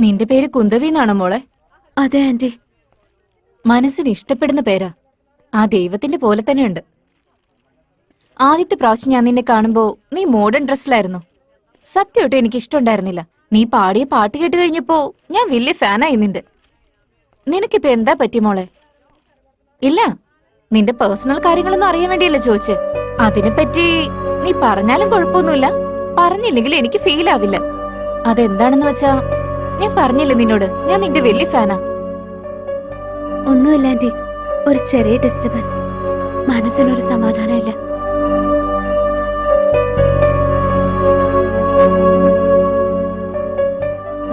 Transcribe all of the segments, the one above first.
നിന്റെ പേര് കുന്തവി എന്നാണോ മോളെ? അതെ ആന്റി. മനസ്സിന് ഇഷ്ടപ്പെടുന്ന പേരാ. ആ ദൈവത്തിന്റെ പോലെ തന്നെയുണ്ട്. ആദ്യത്തെ പ്രാവശ്യം ഞാൻ നിന്നെ കാണുമ്പോ നീ മോഡേൺ ഡ്രസ്സിലായിരുന്നു. സത്യമായിട്ട് എനിക്ക് ഇഷ്ടമുണ്ടായിരുന്നില്ല. നീ പാടിയ പാട്ട് കേട്ട് കഴിഞ്ഞപ്പോ ഞാൻ വലിയ ഫാനായി നിന്റെ. നിനക്കിപ്പോ എന്താ പറ്റി മോളെ? ഇല്ല, നിന്റെ പേഴ്സണൽ കാര്യങ്ങളൊന്നും അറിയാൻ വേണ്ടിയല്ലേ ചോദിച്ചേ. അതിനെപ്പറ്റി നീ പറഞ്ഞാലും കുഴപ്പമൊന്നുമില്ല, പറഞ്ഞില്ലെങ്കിൽ എനിക്ക് ഫീൽ ആവില്ല. അതെന്താണെന്ന് വെച്ചാ ഞാൻ പറഞ്ഞില്ലേ നിന്നോട്, ഞാൻ നിന്റെ വലിയ ഫാനാ. ഒന്നുമില്ല ആന്റി, ഒരു ചെറിയ ഡിസ്റ്റർബൻസ്. മനസ്സിനൊരു സമാധാനമില്ല.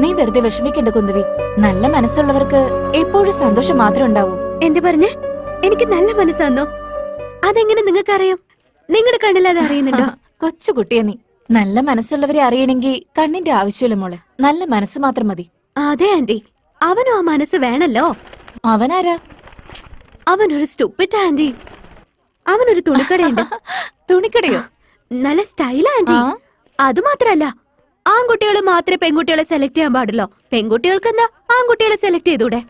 നീ വെറുതെ വിഷമിക്കണ്ട കുന്തവി. നല്ല മനസ്സുള്ളവർക്ക് എപ്പോഴും സന്തോഷം മാത്രം ഉണ്ടാവൂ. എന്ത് പറഞ്ഞേ? എനിക്ക് നല്ല മനസ്സാന്നോ? അതെങ്ങനെ നിങ്ങൾക്കറിയാം? നിങ്ങളുടെ കണ്ണിലത് അറിയുന്നുണ്ടോ? കൊച്ചുകുട്ടിയെ നീ. നല്ല മനസ്സുള്ളവരെ അറിയണമെങ്കിൽ കണ്ണിന്റെ ആവശ്യമില്ല മോളെ, നല്ല മനസ്സ് മാത്രം മതി. അതെ ആന്റി, അവനും ആ മനസ്സ് വേണല്ലോ. അവനാരാ? അവനൊരു സ്റ്റുപ്പിഡ് ആന്റി. അവനൊരു തുണിക്കടയുണ്ട്. തുണിക്കടയോ? നല്ല സ്റ്റൈലാ ആന്റി. അത് മാത്രല്ല, ആൺകുട്ടികൾ മാത്രമേ പെൺകുട്ടികളെ സെലക്ട് ചെയ്യാൻ പാടുള്ളൂ. പെൺകുട്ടികൾക്ക് എന്താ ആൺകുട്ടികളെ സെലക്ട് ചെയ്തൂടെ?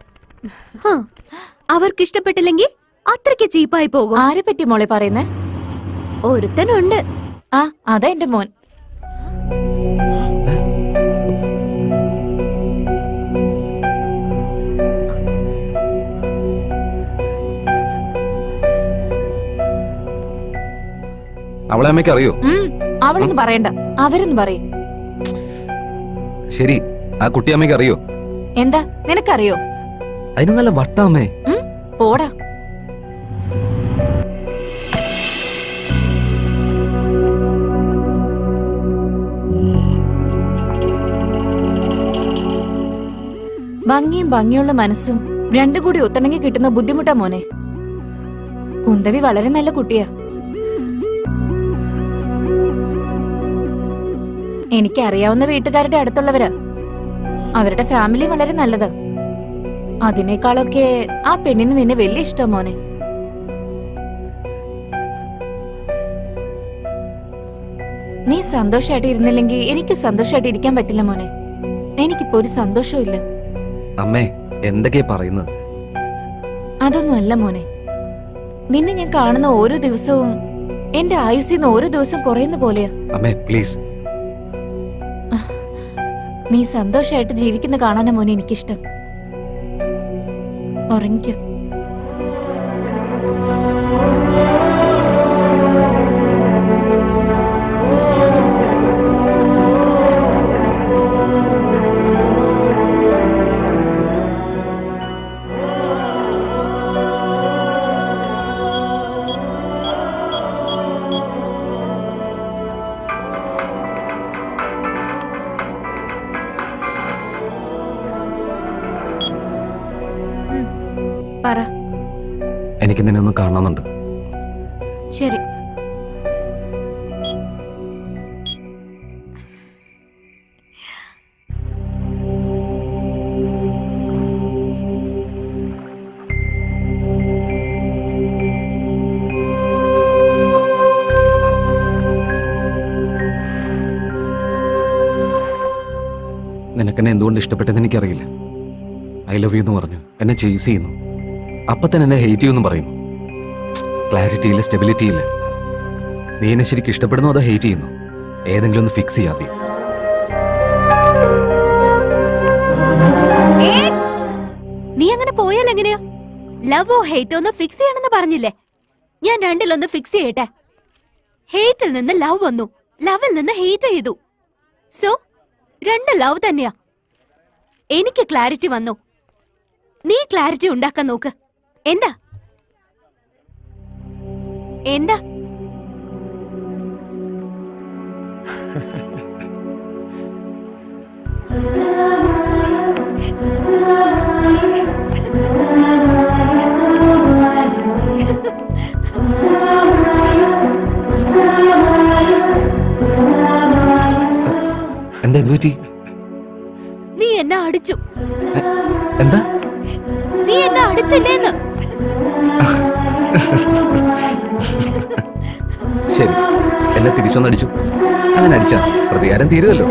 അവർക്ക് ഇഷ്ടപ്പെട്ടില്ലെങ്കിൽ അത്രയ്ക്ക് ചീപ്പായി പോകും. ആരെ പറ്റി മോളെ പറയുന്നേ? ഒരുത്തനുണ്ട്. ആ, അതാ എന്റെ മോൻ. അവളെ അമ്മയ്ക്ക് അറിയോ? അവളൊന്നും പറയണ്ട, അവരൊന്നും പറയും. ശരി, ആ കുട്ടി അമ്മയ്ക്ക് അറിയോ? എന്താ നിനക്കറിയോ? അതിന് നല്ല വട്ടാമ്മേ. പോടാ. ഭംഗിയുള്ള മനസ്സും രണ്ടും കൂടി ഒത്തണങ്ങി കിട്ടുന്ന ബുദ്ധിമുട്ടാ മോനെ. കുന്തവി വളരെ നല്ല കുട്ടിയാ. എനിക്കറിയാവുന്ന വീട്ടുകാരുടെ അടുത്തുള്ളവരാ. അവരുടെ ഫാമിലി വളരെ നല്ലതാ. അതിനേക്കാളൊക്കെ ആ പെണ്ണിന് നിന്നെ വലിയ ഇഷ്ടം മോനെ. നീ സന്തോഷായിട്ട് ഇരുന്നില്ലെങ്കിൽ എനിക്ക് സന്തോഷായിട്ട് ഇരിക്കാൻ പറ്റില്ല മോനെ. എനിക്കിപ്പോ ഒരു സന്തോഷവും ഇല്ല. അമ്മേ, എന്തൊക്കെയാ പറയുന്നത്? അതൊന്നും അല്ല മോനെ. നിന്നെ ഞാൻ കാണുന്ന ഓരോ ദിവസവും എന്റെ ആയുസ്സിന്ന് ഓരോ ദിവസം കുറയുന്ന പോലെയാ. അമ്മേ പ്ലീസ്. നീ സന്തോഷായിട്ട് ജീവിക്കുന്ന കാണാനാ മോനെ എനിക്കിഷ്ടം. ഉറങ്ങിക്കോ. പറ. എനിക്ക് നിന്നെ ഒന്ന് കാണണമെന്നുണ്ട്. ശരി. നിനക്കെന്നെ എന്തുകൊണ്ട് ഇഷ്ടപ്പെട്ടെന്ന് എനിക്കറിയില്ല. ഐ ലവ് യു എന്ന് പറഞ്ഞു എന്നെ ചേസ് ചെയ്യുന്നു. അപ്പൊ തന്നെ എന്നെ ഹേറ്റ് ചെയ്യുമെന്നും പറയുന്നു. ക്ലാരിറ്റി ഇല്ല, സ്റ്റെബിലിറ്റി ഇല്ല. നീ എന്നെ ശരിക്കും ഇഷ്ടപ്പെടുന്നു അതോ ഹേറ്റ് ചെയ്യുന്നു? ഏതെങ്കിലും ഒന്ന് ഫിക്സ് ചെയ്യാതെ. നീ അങ്ങനെ പോയാൽ എങ്ങനെയാ? ലവോ ഹേറ്റോ ഒന്ന് ഫിക്സ് ചെയ്യണമെന്ന് പറഞ്ഞില്ലേ? ഞാൻ രണ്ടിലൊന്ന് ഫിക്സ് ചെയ്യട്ടെ. ഹേറ്റിൽ നിന്ന് ലവ് വന്നു, ലവിൽ നിന്ന് ഹേറ്റ് ചെയ്തു. സോ രണ്ട് ലവ് തന്നെയാ. എനിക്ക് ക്ലാരിറ്റി വന്നു, നീ ക്ലാരിറ്റി ഉണ്ടാക്കാൻ നോക്ക്. എന്താ എന്താ? എന്താ എന്തുപറ്റി? നീ എന്നെ അടിച്ചു. എന്താ? നീ എന്നെ അടിച്ചില്ലേന്ന്. ശരി, എന്നെ തിരിച്ചൊന്നടിച്ചു. അങ്ങനെ അടിച്ചാ പ്രതികാരം തീരുമല്ലോ.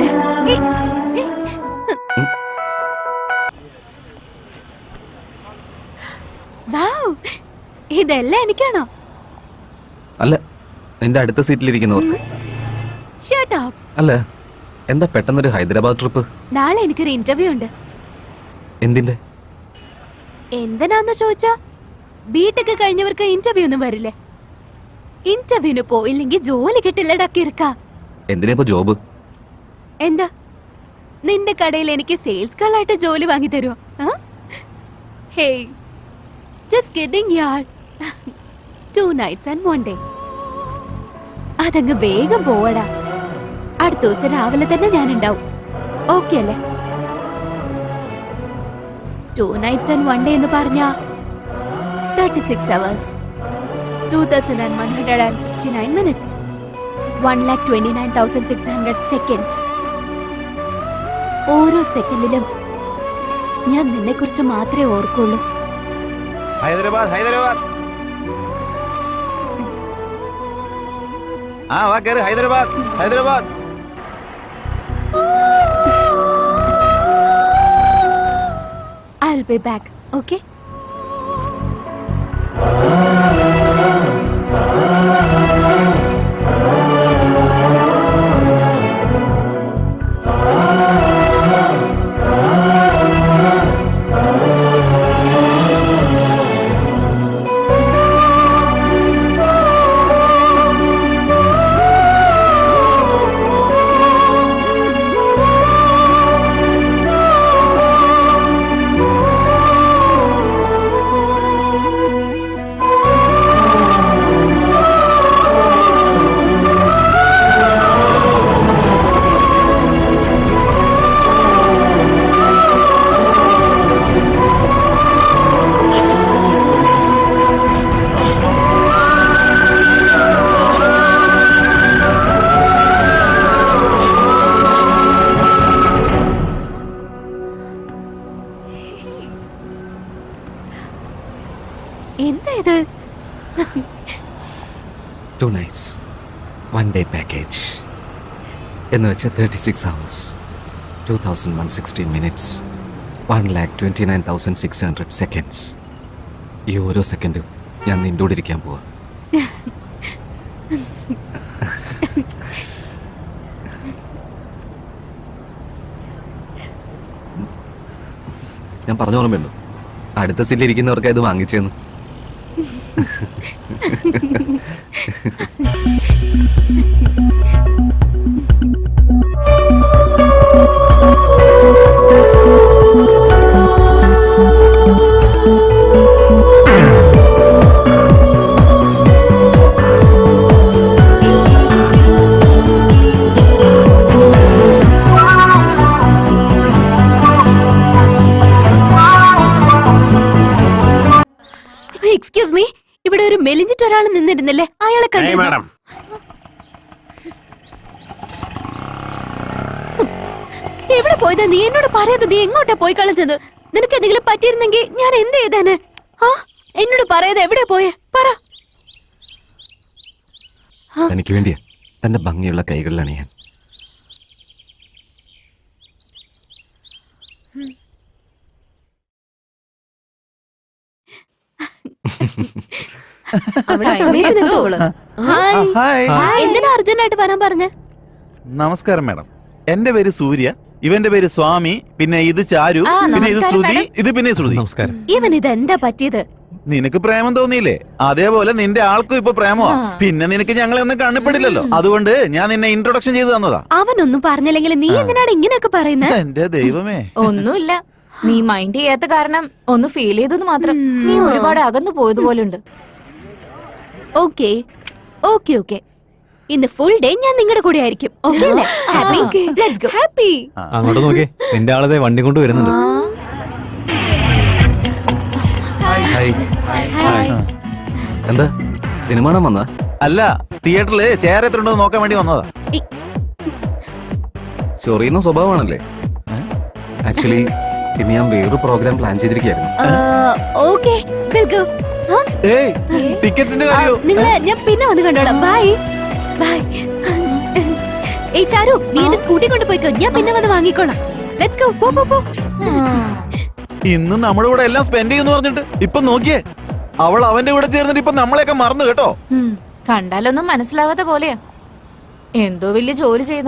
ഇതെല്ലാം എനിക്കാണോ? അല്ല, നിന്റെ അടുത്ത സീറ്റിലിരിക്കുന്നവർ. Shut up. അല്ല, എന്താ പെട്ടെന്നൊരു ഹൈദരാബാദ് ട്രിപ്പ്? നാളെ എനിക്കൊരു ഇന്റർവ്യൂ ഉണ്ട്. എന്തിന്റെ? എന്തിനാന്ന് ചോദിച്ചാ ബിടെക് കഴിഞ്ഞവർക്ക് ഇന്റർവ്യൂ ഒന്നും വരില്ലേ? ഇന്റർവ്യൂന് പോയില്ലെങ്കിൽ ജോലി കിട്ടില്ലടാ കിറുക്ക. എന്തിനാ ഇപ്പൊ ജോബ്? എന്താ നിന്റെ കടയിൽ എനിക്ക് സെയിൽസ് ഗേളായിട്ട് ജോലി വാങ്ങി തരുമോ? Hey, just kidding Yar. 2 nights and 1 day. അതങ്ങ് വേഗം പോവടാ. അടുത്ത ദിവസം രാവിലെ തന്നെ ഞാൻ ഉണ്ടാവും. ഓക്കെ അല്ലേ? 2 nights and 1 day എന്ന് പറഞ്ഞാ 36 hours, 2169 minutes, 1,29,600 seconds. ഓരോ സെക്കൻഡിലും ഞാൻ നിന്നെ കുറിച്ച് മാത്രമേ ഓർക്കുള്ളൂ. ഹൈദരാബാദ് ഹൈദരാബാദ് ആ വാ കേറ്. Hyderabad Hyderabad. I'll be back, okay? എന്താ ഇത്? 2 nights, 1 day package. എന്ന് വെച്ചാൽ 36 hours, 2116 minutes, 1,29,600 seconds. ഈ ഓരോ സെക്കൻഡും ഞാൻ നിന്റെ കൂടെ ഇരിക്കാൻ പോവാ. ഞാൻ പറഞ്ഞ ഓർമ്മയുണ്ടോ? അടുത്ത സീറ്റിൽ ഇരിക്കുന്നവർക്ക് ഇത് വാങ്ങിച്ചെന്ന്. എക്സ്ക്യൂസ് മീ, ഇവിടെ ഒരു മെലിഞ്ഞിട്ട് ഒരാൾ നിന്നിരുന്നില്ലേ? അയാളെ കണ്ടിരുന്നോ? എവിടെ പോയതാ? നീ എന്നോട് പറയാതെ നീ എങ്ങോട്ടാ പോയി കളഞ്ഞത്? നിനക്ക് എന്തെങ്കിലും പറ്റിയിരുന്നെങ്കിൽ ഞാൻ എന്ത് ചെയ്തേനെ? ആ, എന്നോട് പറയാതെ എവിടെ പോയേ? പറ. തനിക്ക് വേണ്ടിയാ തന്റെ ഭംഗിയുള്ള കൈകളിലാണ് ഞാൻ. എന്തിനാ അർജന്റായിട്ട് വരാൻ പറഞ്ഞ? നമസ്കാരം മാഡം. എന്റെ പേര് സൂര്യ, ഇവന്റെ പേര് സ്വാമി, പിന്നെ ഇത് ചാരു, പിന്നെ ഇത് ശ്രുതി, ഇത് പിന്നെ ശ്രുതി. നമസ്കാരം. ഇവൻ ഇതെന്താ പറ്റിയത്? നിനക്ക് പ്രേമം തോന്നിയില്ലേ? അതേപോലെ നിന്റെ ആൾക്കും ഇപ്പൊ പ്രേമോ. പിന്നെ നിനക്ക് ഞങ്ങളെ ഒന്നും കണ്ണപ്പെടില്ലല്ലോ, അതുകൊണ്ട് ഞാൻ നിന്നെ ഇൻട്രൊഡക്ഷൻ ചെയ്ത് തന്നതാ. അവനൊന്നും പറഞ്ഞില്ലെങ്കിൽ നീ എന്തിനാണ് ഇങ്ങനെയൊക്കെ പറയുന്നത്? എന്റെ ദൈവമേ. ഒന്നുമില്ല, നീ മൈൻഡ് ചെയ്യാത്ത കാരണം ഒന്ന് ഫീൽ ചെയ്തു മാത്രം. നീ ഒരുപാട് അകന്നു പോയതുപോലുണ്ട്. ഓക്കെ ഓക്കെ ഓക്കെ, ഇന്ന് ഫുൾ ഡേ ഞാൻ നിങ്ങളുടെ കൂടെ ആയിരിക്കും. ഓക്കെ അല്ലേ? ഹാപ്പി? Let's go. ഹാപ്പി. അങ്ങോട്ട് നോക്കേ, നിന്റെ ആളതെ വണ്ടി കൊണ്ട് വരുന്നുണ്ട്. എന്താ സിനിമ കാണാൻ വന്നാ? അല്ല, തിയേറ്ററില് ചെയർ എത്ര ഉണ്ടോ നോക്കാൻ വേണ്ടി വന്നതാ. ചൊറിയുന്ന സ്വഭാവമാണല്ലേ? ആക്ച്വലി ഇന്ന് ഞാൻ വേറൊരു പ്രോഗ്രാം പ്ലാൻ ചെയ്തിരിക്കുകയായിരുന്നു. Okay, will go. ഏയ്, ടിക്കറ്റിന്റെ കാര്യോ? നിങ്ങളെ ഞാൻ പിന്നെ വന്ന് കണ്ടോളാം. Bye bye. ഏയ് ചാരു, നീ എന്റെ സ്കൂട്ടി കൊണ്ട് പോയിക്കോ, ഞാൻ പിന്നെ വന്ന് വാങ്ങിക്കോളാം. Let's go. പോ. ഇന്ന് നമ്മുടെ കൂടെ എല്ലാം സ്പെൻഡ് ചെയ്യുന്നു പറഞ്ഞിട്ട് ഇപ്പൊ നോക്കിയേ, അവൾ അവന്റെ കൂടെ ചേർന്നിട്ട് ഇപ്പൊ നമ്മളെയൊക്കെ മറന്നു കേട്ടോ. കണ്ടാലൊന്നും മനസ്സിലാവാത്ത പോലെയാ. എന്തോ വലിയ ജോലി ചെയ്യുന്നു.